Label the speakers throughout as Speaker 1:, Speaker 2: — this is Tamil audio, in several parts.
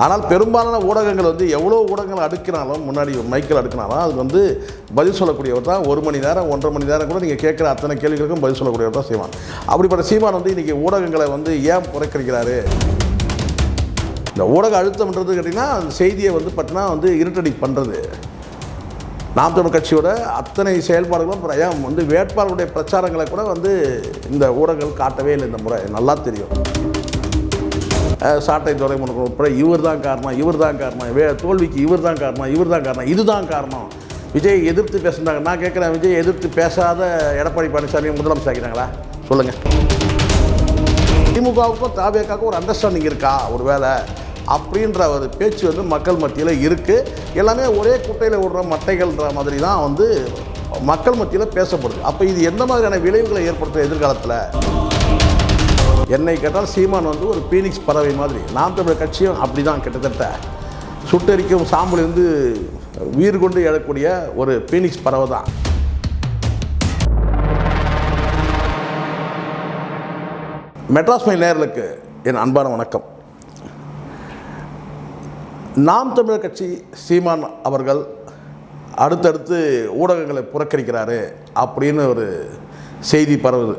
Speaker 1: ஆனால் பெரும்பாலான ஊடகங்கள் எவ்வளோ ஊடகங்கள் அடுக்கினாலும் முன்னாடி மைக்கில் அடுக்கினாலும் அது பதில் சொல்லக்கூடியவர் தான். 1 மணி நேரம் 1.5 மணி நேரம் கூட நீங்கள் கேட்குற அத்தனை கேள்விகளுக்கும் பதில் சொல்லக்கூடியவர் தான் சீமான். அப்படிப்பட்ட சீமான் இன்றைக்கி ஊடகங்களை ஏன் புறக்கணிக்கிறாரு? இந்த ஊடக அழுத்தம்ன்றது கேட்டிங்கன்னா அந்த செய்தியை பார்த்தீங்கன்னா இருட்டடி பண்ணுறது. நாம் தமிழர் கட்சியோட அத்தனை செயல்பாடுகளும் ஏன் வேட்பாளருடைய பிரச்சாரங்களை கூட இந்த ஊடகங்கள் காட்டவே இல்லை. இந்த முறை நல்லா தெரியும். சாட்டை துரைமுருகன் உட்பட இவர் தான் காரணம், தோல்விக்கு இவர் தான் காரணம், இதுதான் காரணம். விஜய் எதிர்த்து பேசுனாங்க. நான் கேட்குறேன், விஜய் எதிர்த்து பேசாத எடப்பாடி பழனிசாமி முதலமைச்சர் ஆகிட்டாங்களா? சொல்லுங்கள். திமுகவுக்கும் தாவேக்காவுக்கும் ஒரு அண்டர்ஸ்டாண்டிங் இருக்கா ஒரு வேளை அப்படின்ற ஒரு பேச்சு மக்கள் மத்தியில் இருக்குது. எல்லாமே ஒரே குட்டையில் விடுற மட்டைகள்ன்ற மாதிரி தான் மக்கள் மத்தியில் பேசப்படுது. அப்போ இது எந்த மாதிரியான விளைவுகளை ஏற்படுத்தும் எதிர்காலத்தில்? என்னை கேட்டால் சீமான் ஒரு பீனிக்ஸ் பறவை மாதிரி. நாம் தமிழர் கட்சியும் அப்படி தான் கிட்டத்தட்ட சுட்டெரிக்கும் சாம்பலிருந்து உயிர் கொண்டு எழக்கூடிய ஒரு பீனிக்ஸ் பறவை தான். மெட்ராஸ் மெயில் நேயர்களுக்கு என் அன்பான வணக்கம். நாம் தமிழர் கட்சி சீமான் அவர்கள் அடுத்தடுத்து ஊடகங்களை புறக்கணிக்கிறாரு அப்படின்னு ஒரு செய்தி பரவுது.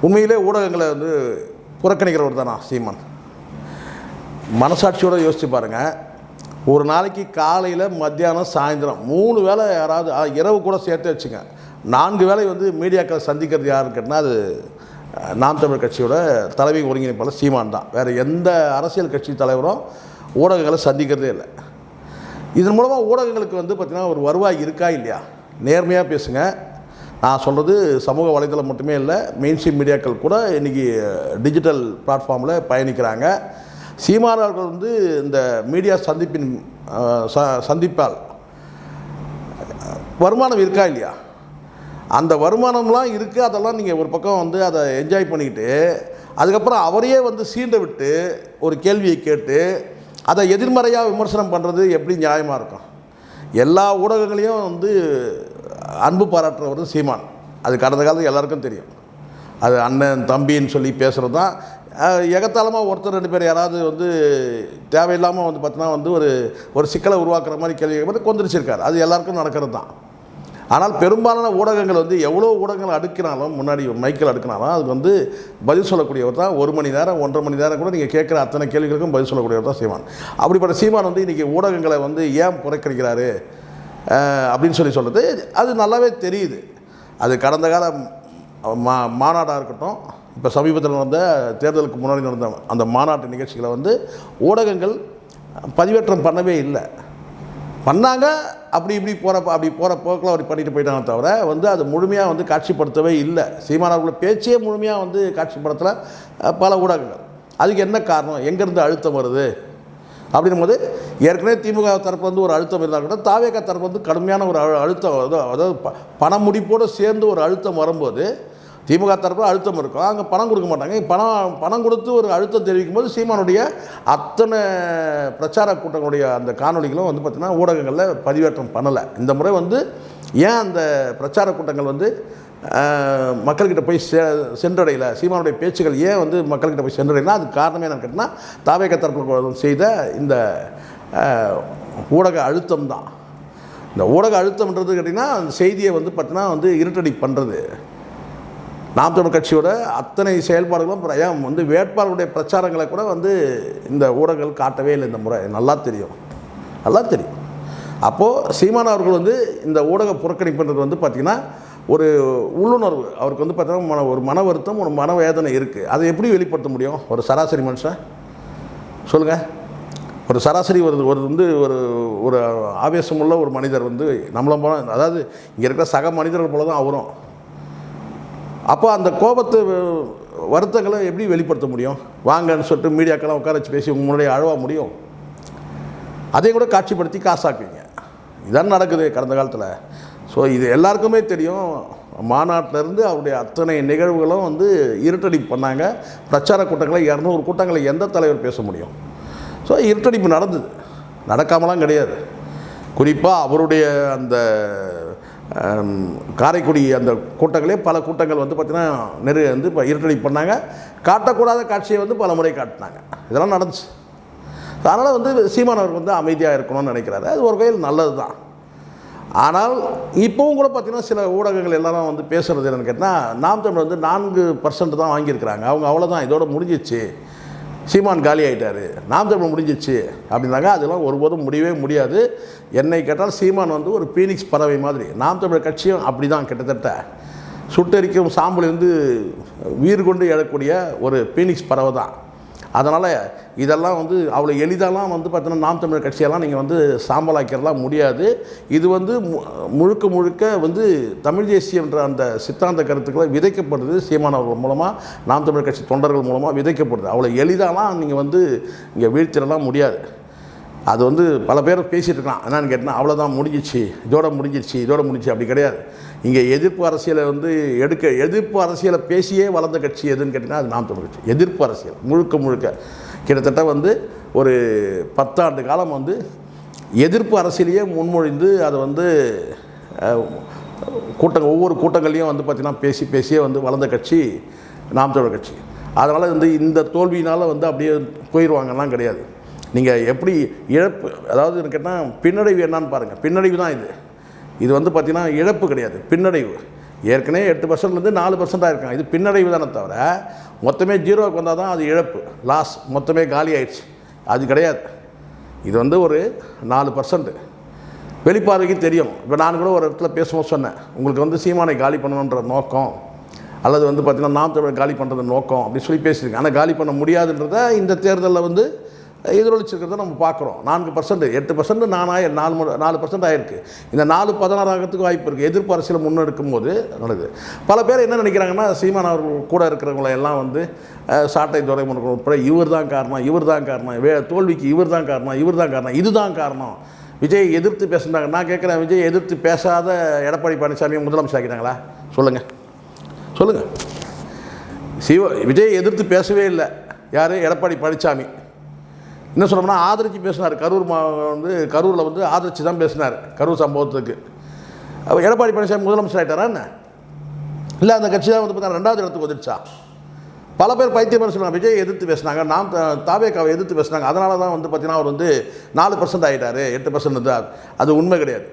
Speaker 1: உண்மையிலே ஊடகங்களை புறக்கணிக்கிறவர் தானா சீமான்? மனசாட்சியோடு யோசித்து பாருங்கள். ஒரு நாளைக்கு காலையில் மத்தியானம் சாயந்தரம் 3 வேளை யாராவது இரவு கூட சேர்த்து வச்சுங்க 4 வேளை மீடியாக்களை சந்திக்கிறது யாருன்னு கேட்டால் அது நாம் தமிழர் கட்சியோட தலைமை ஒருங்கிணைப்பாளர் சீமான் தான். வேறு எந்த அரசியல் கட்சி தலைவரும் ஊடகங்களை சந்திக்கிறதே இல்லை. இதன் மூலமாக ஊடகங்களுக்கு பார்த்திங்கன்னா ஒரு வருவாய் இருக்கா இல்லையா? நேர்மையாக பேசுங்க. நான் சொல்கிறது சமூக வலைதளம் மட்டுமே இல்லை, மெயின்ஸ்ட்ரீம் மீடியாக்கள் கூட இன்றைக்கி டிஜிட்டல் பிளாட்ஃபார்மில் பயணிக்கிறாங்க. சீமான் அவர்கள் இந்த மீடியா சந்திப்பால் வருமானம் இருக்கா இல்லையா? அந்த வருமானம்லாம் இருக்குது. அதெல்லாம் நீங்கள் ஒரு பக்கம் அதை என்ஜாய் பண்ணிக்கிட்டு அதுக்கப்புறம் அவரையே சீண்ட விட்டு ஒரு கேள்வியை கேட்டு அதை எதிர்மறையாக விமர்சனம் பண்ணுறது எப்படி நியாயமாக இருக்கும்? எல்லா ஊடகங்களையும் அன்பு பாராட்டுறவர் சீமான். அது கடந்த காலத்தில் எல்லாருக்கும் தெரியும். அது அண்ணன் தம்பின்னு சொல்லி பேசுகிறது தான். எகத்தாளமாக ஒருத்தர் 2 பேர் யாராவது தேவையில்லாமல் பார்த்தீங்கன்னா ஒரு சிக்கலை உருவாக்குற மாதிரி கேள்வி கொந்தளிச்சிருக்காரு. அது எல்லாருக்கும் நடக்கிறது தான். ஆனால் பெரும்பாலான ஊடகங்கள் எவ்வளோ ஊடகங்கள் அடுக்கினாலும் முன்னாடி மைக்கில் அடுக்கினாலும் அது பதில் சொல்லக்கூடியவர் தான். 1 மணி நேரம் 1.5 மணி நேரம் கூட நீங்கள் கேட்குற அத்தனை கேள்விகளுக்கும் பதில் சொல்லக்கூடியவர் தான் சீமான். அப்படிப்பட்ட சீமான் இன்றைக்கி ஊடகங்களை ஏன் புறக்கணிக்கிறாரு அப்படின்னு சொல்கிறது அது நல்லாவே தெரியுது. அது கடந்த கால மாநாடாக இருக்கட்டும், இப்போ சமீபத்தில் நடந்த தேர்தலுக்கு முன்னாடி நடந்த அந்த மாநாட்டு நிகழ்ச்சிகளை ஊடகங்கள் பதிவேற்றம் பண்ணவே இல்லை. பண்ணாங்க, அப்படி போகிற போக்கில் அப்படி பண்ணிட்டு போயிட்டாங்க தவிர அது முழுமையாக காட்சிப்படுத்தவே இல்லை. சீமானவர்களோட பேச்சே முழுமையாக காட்சிப்படுத்தலை பல ஊடகங்கள். அதுக்கு என்ன காரணம்? எங்கேருந்து அழுத்தம் வருது அப்படின்னும் போது ஏற்கனவே திமுக தரப்பு ஒரு அழுத்தம் இருந்தால் கூட தாவேகா தரப்பு கடுமையான ஒரு அழுத்தம், அதாவது பண முடிப்போடு சேர்ந்து ஒரு அழுத்தம் வரும்போது திமுக தரப்பில் அழுத்தம் இருக்கும். அங்கே பணம் கொடுக்க மாட்டாங்க. பணம் கொடுத்து ஒரு அழுத்தம் தெரிவிக்கும் போது சீமானுடைய அத்தனை பிரச்சார கூட்டங்களுடைய அந்த காணொலிகளும் பார்த்திங்கன்னா ஊடகங்களில் பதிவேற்றம் பண்ணலை. இந்த முறை ஏன் அந்த பிரச்சார கூட்டங்கள் மக்கள்கிட்ட போய் சென்றடையலை, சீமானுடைய பேச்சுகள் ஏன் மக்கள்கிட்ட போய் சென்றடையலாம்? அதுக்கு காரணமே என்னன்னு கேட்டால் தாவேகா தரப்பு செய்த இந்த ஊடக அழுத்தம் தான். இந்த ஊடக அழுத்தம்ன்றது கேட்டிங்கன்னா அந்த செய்தியை பார்த்தீங்கன்னா இருட்டடி பண்ணுறது. நாம் தமிழர் கட்சியோட அத்தனை செயல்பாடுகளும் ஏன் வேட்பாளருடைய பிரச்சாரங்களை கூட இந்த ஊடகங்கள் காட்டவே இல்லை. இந்த முறை நல்லா தெரியும். அப்போது சீமான் அவர்கள் இந்த ஊடக புறக்கணிப்புன்றது பார்த்திங்கன்னா ஒரு உள்ளுணர்வு அவருக்கு பார்த்தீங்கன்னா ஒரு மன வருத்தம், ஒரு மனவேதனை இருக்குது. அதை எப்படி வெளிப்படுத்த முடியும் ஒரு சராசரி மனுஷன்? சொல்லுங்கள். ஒரு சராசரி ஒரு ஒரு ஆவேசமுள்ள ஒரு மனிதர் நம்மளும் போல, அதாவது இங்கே இருக்கிற சக மனிதர்கள் போல தான் அவரும். அப்போ அந்த கோபத்தை வருத்தங்களை எப்படி வெளிப்படுத்த முடியும்? வாங்கன்னு சொல்லிட்டு மீடியாக்கெல்லாம் உட்கார வச்சு பேசி உங்கள் முன்னாடியே அழவா முடியும்? அதையும் கூட காட்சிப்படுத்தி காசாக்குவீங்க. இதான் நடக்குது கடந்த காலத்தில். ஸோ இது எல்லாருக்குமே தெரியும். மாநாட்டிலேருந்து அவருடைய அத்தனை நிகழ்வுகளும் இருட்டடிப்பு பண்ணாங்க. பிரச்சார கூட்டங்களை 200 கூட்டங்களை எந்த தலைவர் பேச முடியும்? ஸோ இருட்டடிப்பு நடந்தது, நடக்காமலாம் கிடையாது. குறிப்பாக அவருடைய அந்த காரைக்குடி அந்த கூட்டங்களே பல கூட்டங்கள் பார்த்திங்கன்னா இப்போ இருட்டடிப்பு பண்ணாங்க. காட்டக்கூடாத காட்சியை பல முறை காட்டினாங்க. இதெல்லாம் நடந்துச்சு. அதனால் வந்து சீமான் அவர் வந்து அமைதியாக இருக்கணும்னு நினைக்கிறாரு. அது ஒரு வகையில் நல்லது தான். ஆனால் இப்போவும் கூட பார்த்திங்கன்னா சில ஊடகங்கள் எல்லாரும் வந்து பேசுகிறது என்னென்னு கேட்டால், நாம் தமிழர் வந்து 4% தான் வாங்கியிருக்கிறாங்க, அவங்க அவ்வளோதான், இதோட முடிஞ்சிச்சு, சீமான் காலி ஆகிட்டார், நாம் தமிழர் முடிஞ்சிச்சு அப்படின்னாங்க. அதெல்லாம் ஒருபோதும் முடியவே முடியாது. என்னை கேட்டால் சீமான் வந்து ஒரு பீனிக்ஸ் பறவை மாதிரி. நாம் தமிழர் கட்சியும் அப்படி தான், கிட்டத்தட்ட சுட்டெரிக்கும் சாம்பல் வந்து வீறு கொண்டு எழக்கூடிய ஒரு பீனிக்ஸ் பறவை தான். அதனால் இதெல்லாம் வந்து அவ்வளோ எளிதெல்லாம் வந்து பார்த்தீங்கன்னா நாம் தமிழர் கட்சியெல்லாம் நீங்கள் வந்து சாம்பலாக்கிறலாம் முடியாது. இது வந்து முழுக்க முழுக்க வந்து தமிழ் தேசியன்ற அந்த சித்தாந்த கருத்துக்களை விதைக்கப்படுது சீமானவர்கள் மூலமாக, நாம் தமிழர் கட்சி தொண்டர்கள் மூலமாக விதைக்கப்படுது. அவ்வளோ எளிதாலாம் நீங்கள் வந்து இங்கே வீழ்த்திடலாம் முடியாது. அது வந்து பல பேர் பேசிகிட்டு இருக்கலாம். என்னன்னு கேட்டால் அவ்வளோதான் முடிஞ்சிச்சு, இதோட முடிஞ்சிச்சு அப்படி கிடையாது. இங்கே எதிர்ப்பு அரசியலை வந்து எதிர்ப்பு அரசியலை பேசியே வளர்ந்த கட்சி எதுன்னு கேட்டிங்கன்னா அது நாம் தமிழர் கட்சி. எதிர்ப்பு அரசியல் முழுக்க கிட்டத்தட்ட வந்து ஒரு 10 ஆண்டு காலம் வந்து எதிர்ப்பு அரசியலையே முன்மொழிந்து அதை வந்து ஒவ்வொரு கூட்டங்களையும் வந்து பார்த்திங்கன்னா பேசியே வந்து வளர்ந்த கட்சி நாம் தமிழர் கட்சி. அதனால் வந்து இந்த தோல்வியினால் வந்து அப்படியே போயிடுவாங்கலாம் கிடையாது. நீங்கள் எப்படி இழப்பு, அதாவது கேட்டால் பின்னடைவு என்னான்னு பாருங்கள். பின்னடைவு தான் இது வந்து பார்த்திங்கன்னா இழப்பு கிடையாது, பின்னடைவு. ஏற்கனவே 8%லேருந்து 4% ஆகிருக்காங்க. இது பின்னடைவு தானே தவிர மொத்தமே 0க்கு வந்தால் தான் அது இழப்பு, லாஸ், மொத்தமே காலி ஆயிடுச்சு, அது கிடையாது. இது வந்து ஒரு 4% வெளிப்பார்வைக்கு தெரியும். இப்போ நான் கூட ஒரு இடத்துல பேசும்போது சொன்னேன், உங்களுக்கு வந்து சீமானை காலி பண்ணணுன்ற நோக்கம் அல்லது வந்து பார்த்திங்கன்னா நாம் தமிழர் காலி பண்ணுறது நோக்கம் அப்படி சொல்லி பேசியிருக்கேன். ஆனால் காலி பண்ண முடியாதுன்றதை இந்த தேர்தலில் வந்து எதிரொலிச்சிருக்கிறத நம்ம பார்க்குறோம். 4%, 8% 4% ஆகிருக்கு. இந்த 4-16 ஆகிறதுக்கு வாய்ப்பு இருக்குது. எதிர்ப்பு அரசியலை முன்னெடுக்கும் போது நடக்குது. பல பேர் என்ன நினைக்கிறாங்கன்னா, சீமான் அவர்கள் கூட இருக்கிறவங்கள எல்லாம் வந்து சாட்டை துரைமுருகன் உட்பட இவர் தான் காரணம், தோல்விக்கு இவர் தான் காரணம், இதுதான் காரணம். விஜய் எதிர்த்து பேசுனாங்க. நான் கேட்குறேன், விஜய் எதிர்த்து பேசாத எடப்பாடி பழனிசாமியை முதலமைச்சர் ஆக்கிட்டாங்களா? சொல்லுங்கள். விஜய் எதிர்த்து பேசவே இல்லை யார்? எடப்பாடி பழனிசாமி. என்ன சொல்லணும்னா ஆதரித்து பேசினார். கரூரில் வந்து ஆதரித்து தான் பேசினார் கரூர் சம்பவத்துக்கு. அப்போ எடப்பாடி பழனிசாமி முதலமைச்சர் ஆகிட்டாரா என்ன? இல்லை, அந்த கட்சி தான் வந்து பார்த்தீங்கன்னா 2வது இடத்துக்கு வந்துடுச்சா? பல பேர் பைத்தியம் சொன்னாங்க. விஜய் எதிர்த்து பேசினாங்க, நாம் தாவேக்காவை எதிர்த்து பேசினாங்க, அதனால தான் வந்து பார்த்தீங்கன்னா அவர் வந்து 4% ஆகிட்டார், 8% தான். அது உண்மை கிடையாது.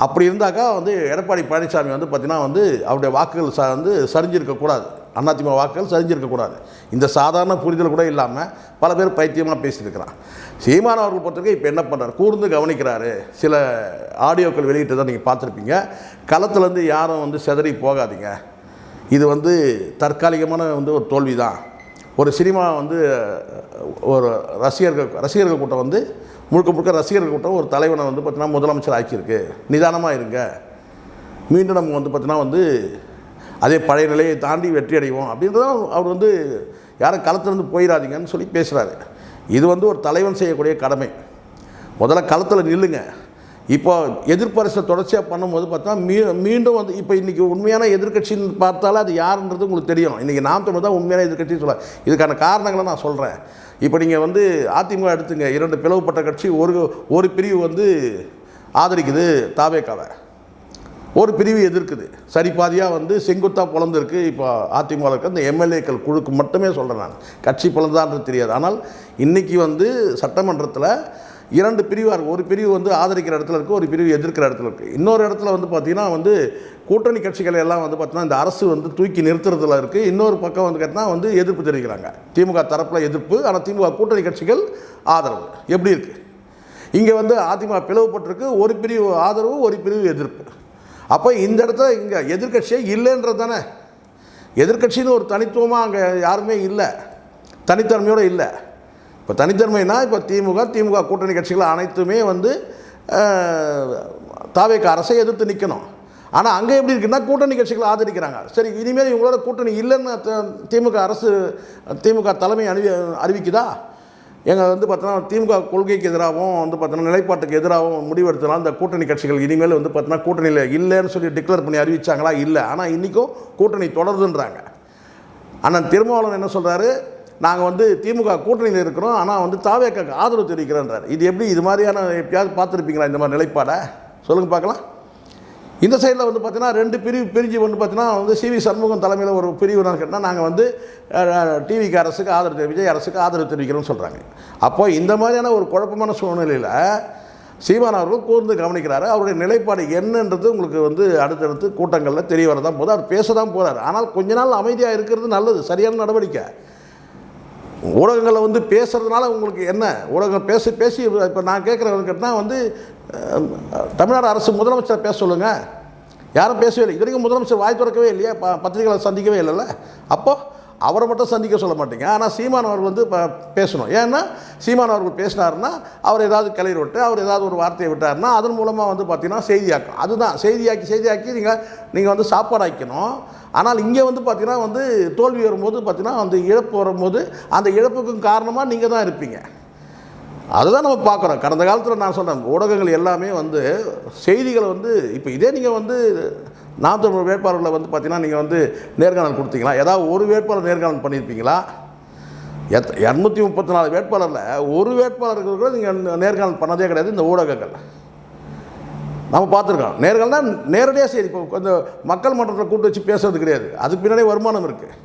Speaker 1: அப்படி இருந்தாக்கா வந்து எடப்பாடி பழனிசாமி வந்து பார்த்திங்கன்னா வந்து அவருடைய வாக்குகள் வந்து சரிஞ்சிருக்கக்கூடாது, அதிமுக வாக்குகள் சரிஞ்சிருக்கக்கூடாது. இந்த சாதாரண புரிதல் கூட இல்லாமல் பல பேர் பைத்தியமாக பேசியிருக்கிறான். சீமான் அவர்கள் பொறுத்தவரைக்கும் இப்போ என்ன பண்ணுறாரு, கூர்ந்து கவனிக்கிறாரு. சில ஆடியோக்கள் வெளியிட்டு தான் நீங்கள் பார்த்துருப்பீங்க. களத்துலேருந்து யாரும் வந்து சிதறி போகாதீங்க, இது வந்து தற்காலிகமான வந்து ஒரு தோல்வி தான். ஒரு சினிமா வந்து ஒரு ரசிகர்கள் கூட்டம் வந்து முழுக்க ரசிகர்கள் கூட்டம் ஒரு தலைவனை வந்து பார்த்திங்கன்னா முதலமைச்சர் ஆக்கியிருக்கு, நிதானமாக இருங்க, மீண்டும் நம்ம வந்து பார்த்திங்கன்னா வந்து அதே பழைய நிலையை தாண்டி வெற்றி அடைவோம் அப்படின்றதான் அவர் வந்து யாரும் களத்துலேருந்து போயிடாதீங்கன்னு சொல்லி பேசுகிறாரு. இது வந்து ஒரு தலைவன் செய்யக்கூடிய கடமை. முதல்ல களத்தில் நில்லுங்க. இப்போ எதிர்ப்பு அரசியல் தொடர்ச்சியாக பண்ணும்போது பார்த்தா மீண்டும் வந்து இப்போ இன்றைக்கி உண்மையான எதிர்க்கட்சின்னு பார்த்தாலும் அது யாருன்றது உங்களுக்கு தெரியும். இன்றைக்கி நாம் தமிழர் தான் உண்மையான எதிர்க்கட்சின்னு சொல்ல. இதுக்கான காரணங்களை நான் சொல்கிறேன். இப்போ நீங்கள் வந்து அதிமுக எடுத்துங்க, 2 பிளவுபட்ட கட்சி, ஒரு பிரிவு வந்து ஆதரிக்குது தாவேக்காவை, ஒரு பிரிவு எதிர்க்குது. சரிபாதியாக வந்து செங்குத்தாக பிளந்துருக்கு. இப்போ அதிமுக இருக்க அந்த எம்எல்ஏக்கள் குழுக்கு மட்டுமே சொல்கிறேன் நான், கட்சி பிளந்தான்றது தெரியாது. ஆனால் இன்றைக்கி வந்து சட்டமன்றத்தில் 2 பிரிவாக இருக்குது. ஒரு பிரிவு வந்து ஆதரிக்கிற இடத்துல இருக்குது, ஒரு பிரிவு எதிர்க்கிற இடத்துல இருக்குது. இன்னொரு இடத்துல வந்து பார்த்திங்கன்னா வந்து கூட்டணி கட்சிகள் எல்லாம் வந்து பார்த்திங்கன்னா இந்த அரசு வந்து தூக்கி நிறுத்துறதுல இருக்குது. இன்னொரு பக்கம் வந்து கேட்டால் வந்து எதிர்ப்பு தெரிவிக்கிறாங்க. திமுக தரப்பில் எதிர்ப்பு, ஆனால் திமுக கூட்டணி கட்சிகள் ஆதரவு. எப்படி இருக்குது? இங்கே வந்து அதிமுக பிளவுபட்டிருக்கு, ஒரு பிரிவு ஆதரவு, ஒரு பிரிவு எதிர்ப்பு. அப்போ இந்த இடத்துல இங்கே எதிர்க்கட்சியே இல்லைன்றது தானே. எதிர்க்கட்சின்னு ஒரு தனித்துவமாக அங்கே யாருமே இல்லை, தனித்தன்மையோடு இல்லை. இப்போ தனித்தன்மைனா இப்போ திமுக கூட்டணி கட்சிகள் அனைத்துமே வந்து தாவேக அரசை எதிர்த்து நிற்கணும். ஆனால் அங்கே எப்படி இருக்குன்னா கூட்டணி கட்சிகள் ஆதரிக்கிறாங்க. சரி, இனிமேல் இவங்களோட கூட்டணி இல்லைன்னு திமுக தலைமை அறிவிக்குதா? எங்கள் வந்து பார்த்தோன்னா திமுக கொள்கைக்கு எதிராகவும் வந்து பார்த்தோன்னா நிலைப்பாட்டுக்கு எதிராகவும் முடிவெடுத்தனால இந்த கூட்டணி கட்சிகள் இனிமேல் வந்து பார்த்தோன்னா கூட்டணியில் இல்லைன்னு சொல்லி டிக்ளேர் பண்ணி அறிவித்தாங்களா? இல்லை. ஆனால் இன்றைக்கும் கூட்டணி தொடருதுன்றாங்க. ஆனால் திருமாவளவன் என்ன சொல்கிறாரு, நாங்கள் வந்து திமுக கூட்டணியில் இருக்கிறோம், ஆனால் வந்து தாவேக்காக்கு ஆதரவு தெரிவிக்கிறேன்றார். இது எப்படி? இது மாதிரியான எப்பயாவது பார்த்துருப்பீங்களா இந்த மாதிரி நிலைப்பாடை? சொல்லுங்கள் பார்க்கலாம். இந்த சைடில் வந்து பார்த்தீங்கன்னா 2 பிரிவு பிரிஞ்சு வந்து பார்த்தீங்கன்னா வந்து சிவி சண்முகம் தலைமையில் ஒரு பிரிவு கேட்டால் நாங்கள் வந்து டிவிக்கு அரசுக்கு ஆதரவு விஜய் அரசுக்கு ஆதரவு தெரிவிக்கிறோம்னு சொல்கிறாங்க. அப்போது இந்த மாதிரியான ஒரு குழப்பமான சூழ்நிலையில் சீமான் அவர்கள் கூர்ந்து கவனிக்கிறாரு. அவருடைய நிலைப்பாடு என்னன்றது உங்களுக்கு வந்து அடுத்தடுத்து கூட்டங்களில் தெரிய வரதான் போது அவர் பேச தான் போகிறார். ஆனால் கொஞ்ச நாள் அமைதியாக இருக்கிறது நல்லது, சரியான நடவடிக்கை. ஊடகங்களில் வந்து பேசுகிறதுனால உங்களுக்கு என்ன? ஊடகம் பேசி இப்போ நான் கேட்குறவங்க கேட்டால் வந்து தமிழ்நாடு அரசு முதலமைச்சரை பேச சொல்லுங்கள். யாரும் பேசவே இல்லை. இது வரைக்கும் முதலமைச்சர் வாய் திறக்கவே இல்லையா, பத்திரிகைகளை சந்திக்கவே இல்லைல்ல. அப்போது அவரை மட்டும் சந்திக்க சொல்ல மாட்டீங்க. ஆனால் சீமான் அவர்கள் வந்து பேசணும். ஏன்னா சீமான் அவர்கள் பேசினாருன்னா அவர் ஏதாவது கிளறி விட்டு அவர் ஏதாவது ஒரு வார்த்தையை விட்டாருன்னா அதன் மூலமாக வந்து பார்த்திங்கன்னா செய்தியாக்கும். அதுதான் செய்தியாக்கி நீங்கள் வந்து சாப்பாடாக்கணும். ஆனால் இங்கே வந்து பார்த்திங்கன்னா வந்து தோல்வி வரும்போது பார்த்திங்கன்னா அந்த இழப்பு வரும்போது அந்த இழப்புக்கும் காரணமாக நீங்கள் தான் இருப்பீங்க. அதுதான் நம்ம பார்க்குறோம். கடந்த காலத்தில் நான் சொல்கிறேன், ஊடகங்கள் எல்லாமே வந்து செய்திகளை வந்து இப்போ இதே நீங்கள் வந்து 40 வேட்பாளர்களை வந்து பார்த்திங்கன்னா நீங்கள் வந்து நேர்காணல் கொடுத்தீங்களா? ஏதாவது ஒரு வேட்பாளர் நேர்காணல் பண்ணியிருப்பீங்களா? 234 வேட்பாளரில் ஒரு வேட்பாளருக்கு கூட நீங்கள் நேர்காணல் பண்ணதே கிடையாது இந்த ஊடகங்கள். நம்ம பார்த்துருக்கோம். நேர்காணல்னா நேரடியாக சரி, இப்போ கொஞ்சம் மக்கள் மன்றத்தில் கூட்டு வச்சு பேசுறது கிடையாது. அதுக்கு பின்னாடி வருமானம் இருக்குது.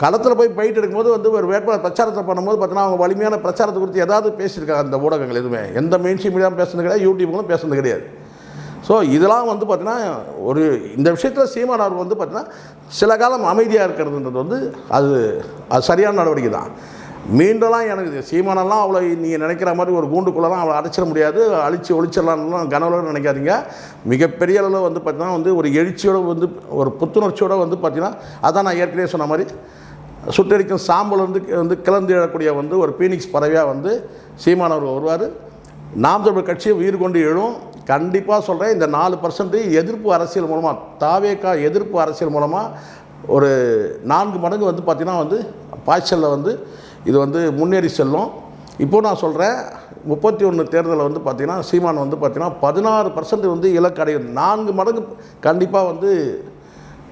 Speaker 1: களத்தில் போய் போயிட்டு இருக்கும்போது வந்து ஒரு வேட்பாளர் பிரச்சாரத்தை பண்ணும்போது பார்த்தீங்கன்னா அவங்க வலிமையான பிரச்சாரத்தை குறித்து ஏதாவது பேசியிருக்காங்க அந்த ஊடகங்கள். எதுவுமே எந்த மெயின்ஸ்ட்ரீம் மீடியாவும் பேசுனது கிடையாது, யூடியூப்களும் பேசுனது கிடையாது. ஸோ இதெல்லாம் வந்து பார்த்திங்கன்னா ஒரு இந்த விஷயத்தில் சீமான் அவர்கள் வந்து பார்த்திங்கன்னா சில காலம் அமைதியாக இருக்கிறதுன்றது வந்து அது சரியான நடவடிக்கை தான். மீண்டெல்லாம் எனக்கு சீமானெல்லாம் அவ்வளோ நீங்கள் நினைக்கிற மாதிரி ஒரு கூண்டுக்குள்ளெல்லாம் அவ்வளோ அடைச்சிட முடியாது, ஒழிச்சிடலாம்லாம் கனவுல நினைக்காதீங்க. மிகப்பெரிய அளவில் வந்து பார்த்திங்கன்னா வந்து ஒரு எழுச்சியோடு வந்து ஒரு புத்துணர்ச்சியோடு வந்து பார்த்திங்கன்னா அதான் நான் ஏற்கனவே சொன்ன மாதிரி சுட்டரிக்கும் சாம்பல் வந்து கிளர்ந்து எழக்கூடிய வந்து ஒரு பீனிக்ஸ் பறவையாக வந்து சீமானவர் வருவார். நாம் தமிழர் கட்சியை உயிர் கொண்டு எழும். கண்டிப்பாக சொல்கிறேன், இந்த 4% எதிர்ப்பு அரசியல் மூலமாக தாவேகா எதிர்ப்பு அரசியல் மூலமாக ஒரு 4 மடங்கு வந்து பார்த்திங்கன்னா வந்து பாய்ச்சலில் வந்து இது வந்து முன்னேறி செல்லும். இப்போது நான் சொல்கிறேன் 31 தேர்தலில் வந்து பார்த்திங்கன்னா சீமான் வந்து பார்த்திங்கன்னா 16% வந்து இலக்கு அடையும். 4 மடங்கு கண்டிப்பாக வந்து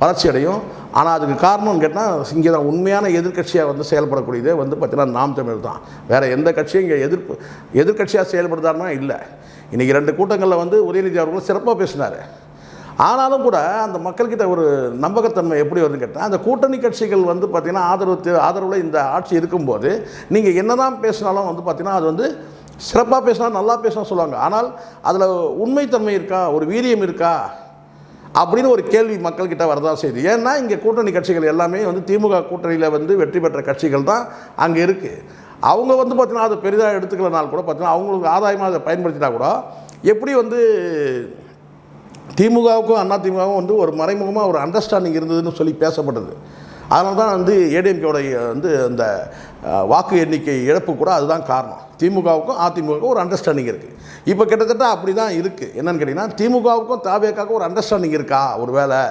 Speaker 1: வளர்ச்சி அடையும். ஆனால் அதுக்கு காரணம்னு கேட்டால் இங்கே தான் உண்மையான எதிர்கட்சியாக வந்து செயல்படக்கூடியதே வந்து பார்த்திங்கன்னா நாம் தமிழர் தான். வேறு எந்த கட்சியும் இங்கே எதிர்கட்சியாக செயல்படுதாருன்னா இல்லை. இன்றைக்கி 2 கூட்டங்களில் வந்து உதயநிதி அவர்களும் சிறப்பாக பேசினார். ஆனாலும் கூட அந்த மக்கள்கிட்ட ஒரு நம்பகத்தன்மை எப்படி வருதுன்னு கேட்டால் அந்த கூட்டணி கட்சிகள் வந்து பார்த்திங்கன்னா ஆதரவில் இந்த ஆட்சி இருக்கும்போது நீங்கள் என்ன தான் பேசினாலும் வந்து பார்த்திங்கன்னா அது வந்து சிறப்பாக பேசினா நல்லா பேசினா சொல்லுவாங்க. ஆனால் அதில் உண்மைத்தன்மை இருக்கா, ஒரு வீரியம் இருக்கா அப்படின்னு ஒரு கேள்வி மக்கள்கிட்ட வரதான் செய்யுது. ஏன்னா இங்கே கூட்டணி கட்சிகள் எல்லாமே வந்து திமுக கூட்டணியில் வந்து வெற்றி பெற்ற கட்சிகள் தான் அங்கே இருக்குது. அவங்க வந்து பார்த்திங்கன்னா அதை பெரிதாக எடுத்துக்கலனாலும் கூட பார்த்திங்கன்னா அவங்களுக்கு ஆதாயமாக அதை பயன்படுத்தினா கூட எப்படி வந்து திமுகவுக்கும் அதிமுகவும் வந்து ஒரு மறைமுகமாக ஒரு அண்டர்ஸ்டாண்டிங் இருந்ததுன்னு சொல்லி பேசப்பட்டது. அதனால தான் வந்து ஏடிஎம்கேவுடைய வந்து அந்த வாக்கு எண்ணிக்கை இழப்பு கூட அதுதான் காரணம். திமுகவுக்கும் அதிமுகவுக்கும் ஒரு அண்டர்ஸ்டாண்டிங் இருக்குது. இப்போ கிட்டத்தட்ட அப்படி தான் இருக்குது. என்னென்னு கேட்டிங்கன்னா திமுகவுக்கும் தாவேக்காவுக்கும் ஒரு அண்டர்ஸ்டாண்டிங் இருக்கா ஒரு வேளை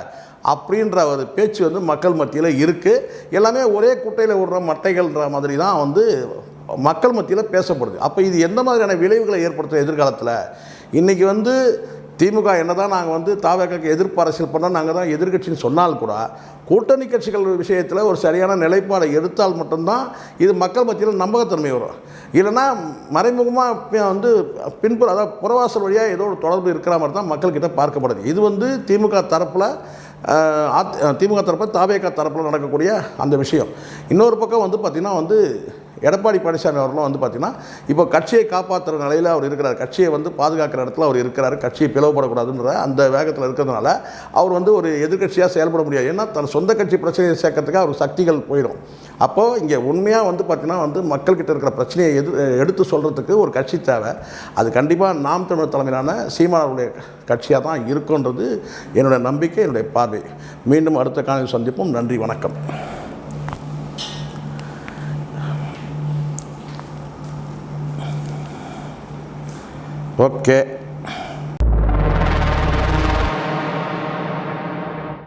Speaker 1: அப்படின்ற ஒரு பேச்சு வந்து மக்கள் மத்தியில் இருக்குது. எல்லாமே ஒரே குட்டையில் விடுற மட்டைகள்ன்ற மாதிரி தான் வந்து மக்கள் மத்தியில் பேசப்படுது. அப்போ இது எந்த மாதிரியான விளைவுகளை ஏற்படுத்தும் எதிர்காலத்தில்? இன்றைக்கி வந்து திமுக என்ன தான் நாங்கள் வந்து தாவேக்காக்கு எதிர்ப்பு அரசியல் பண்ணால் நாங்கள் தான் எதிர்கட்சின்னு சொன்னால் கூட கூட்டணி கட்சிகள் விஷயத்தில் ஒரு சரியான நிலைப்பாடை எடுத்தால் மட்டும்தான் இது மக்கள் மத்தியில் நம்பகத்தன்மை வரும். இல்லைன்னா மறைமுகமாக வந்து பின்புற அதாவது புறவாசல் வழியாக ஏதோ ஒரு தொடர்பு இருக்கிற மாதிரி தான் மக்கள்கிட்ட பார்க்கப்படுது. இது வந்து திமுக தரப்பில் தாவேகா தரப்பில் நடக்கக்கூடிய அந்த விஷயம். இன்னொரு பக்கம் வந்து பார்த்திங்கன்னா வந்து எடப்பாடி பழனிசாமி அவர்களும் வந்து பார்த்திங்கன்னா இப்போ கட்சியை காப்பாற்றுற நிலையில் அவர் இருக்கிறார். கட்சியை வந்து பாதுகாக்கிற இடத்துல அவர் இருக்கிறார். கட்சியை பிளவுபடக்கூடாதுன்ற அந்த வேகத்தில் இருக்கிறதுனால அவர் வந்து ஒரு எதிர்கட்சியாக செயல்பட முடியாது. ஏன்னா தன் சொந்த கட்சி பிரச்சனையை சேர்க்கறதுக்கு அவர் சக்திகள் போயிடும். அப்போது இங்கே உண்மையாக வந்து பார்த்திங்கன்னா வந்து மக்கள்கிட்ட இருக்கிற பிரச்சனையை எடுத்து சொல்கிறதுக்கு ஒரு கட்சி தேவை. அது கண்டிப்பாக நாம் தமிழர் தலைமையிலான சீமானுடைய கட்சியாக தான் இருக்குன்றது என்னுடைய நம்பிக்கை, என்னுடைய பார்வை. மீண்டும் அடுத்த காலையில் சந்திப்போம். நன்றி, வணக்கம். ஓகே.